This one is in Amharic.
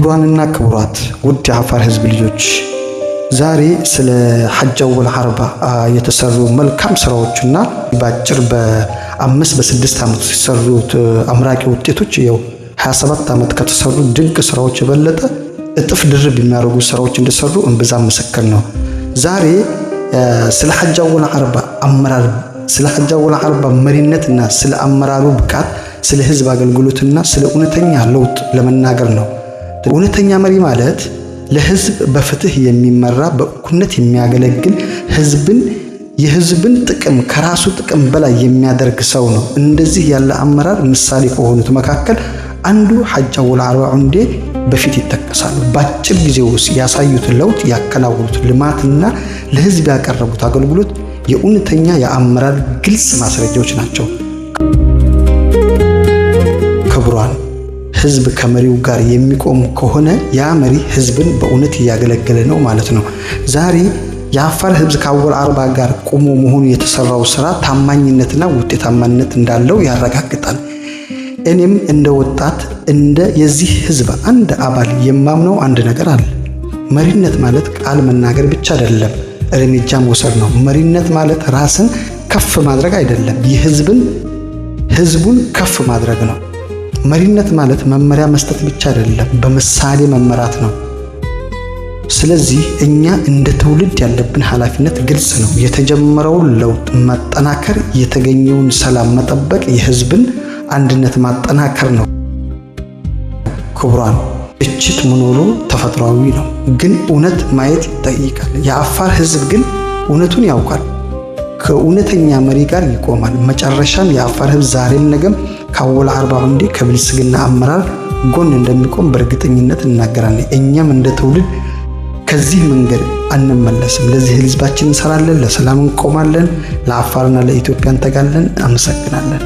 ክቡራንና ክቡራት ውድ የአፋር ህዝብ ልጆች ዛሬ ስለ ሐጅ አወል አርባ የተሰሩ መልካም ስራዎችና ባጭር በ5 በ6 ዓመት ሲሰሩት አምራቂ ውጤቶች ያው 27 ዓመት ከተሰሩ ድንቅ ስራዎች የበለጠ እጥፍ ድርብ የሚያደርጉ ስራዎች እንደሰሩ እንብዛም ምስክር ነው። ዛሬ ስለ ሐጅ አወል አርባ አመራር ስለ ሐጅ አወል አርባ መሪነትና ስለ አመራሩ ብቃት ስለ ህዝብ አገልግሎትና ስለ እውነተኛ ለውጥ ለመናገር ነው። እውነተኛ መሪ ማለት ለህዝብ በፍትህ የሚመራ በእኩልነት የሚያገለግል የህዝብን ጥቅም ከራሱ ጥቅም በላይ የሚያደርግ ሰው ነው። እንደዚህ ያለ አመራር ምሳሌ ከሆኑት መካከል አንዱ ሐጅ አወል አርባ ዑንዴ በፊት ይጠቀሳሉ። በአጭር ጊዜ ውስጥ ያሳዩት ለውጥ፣ ያከናወኑት ልማትና ለህዝብ ያቀረቡት አገልግሎት የእውነተኛ የአመራር ግልጽ ማስረጃዎች ናቸው። ክቡራን ህዝብ ከመሪው ጋር የሚቆም ከሆነ ያ መሪ ህዝብን በእውነት እያገለገለ ነው ማለት ነው። ዛሬ የአፋር ህዝብ ከአወል አርባ ጋር ቆሞ መሆኑ የተሰራው ስራ ታማኝነትና ውጤታማነት እንዳለው ያረጋግጣል። እኔም እንደ ወጣት እንደ የዚህ ህዝብ አንድ አባል የማምነው አንድ ነገር አለ። መሪነት ማለት ቃል መናገር ብቻ አይደለም፣ እርምጃ መውሰድ ነው። መሪነት ማለት ራስን ከፍ ማድረግ አይደለም፣ ህዝቡን ከፍ ማድረግ ነው። መሪነት ማለት መመሪያ መስጠት ብቻ አይደለም፣ በምሳሌ መመራት ነው። ስለዚህ እኛ እንደ ትውልድ ያለብን ኃላፊነት ግልጽ ነው። የተጀመረውን ለውጥ ማጠናከር፣ የተገኘውን ሰላም መጠበቅ፣ የህዝብን አንድነት ማጠናከር ነው። ክቡራን እችት መኖሩ ተፈጥሯዊ ነው፣ ግን እውነት ማየት ይጠይቃል። የአፋር ህዝብ ግን እውነቱን ያውቃል፣ ከእውነተኛ መሪ ጋር ይቆማል። መጨረሻም የአፋር ህዝብ ዛሬም ነገም ከአወል አርባ ዑንዴ ከብልጽግና አመራር ጎን እንደሚቆም በእርግጠኝነት እናገራለን። እኛም እንደ ትውልድ ከዚህ መንገድ አንመለስም። ለዚህ ህዝባችን እንሰራለን፣ ለሰላም እንቆማለን፣ ለአፋርና ለኢትዮጵያ እንተጋለን። አመሰግናለን።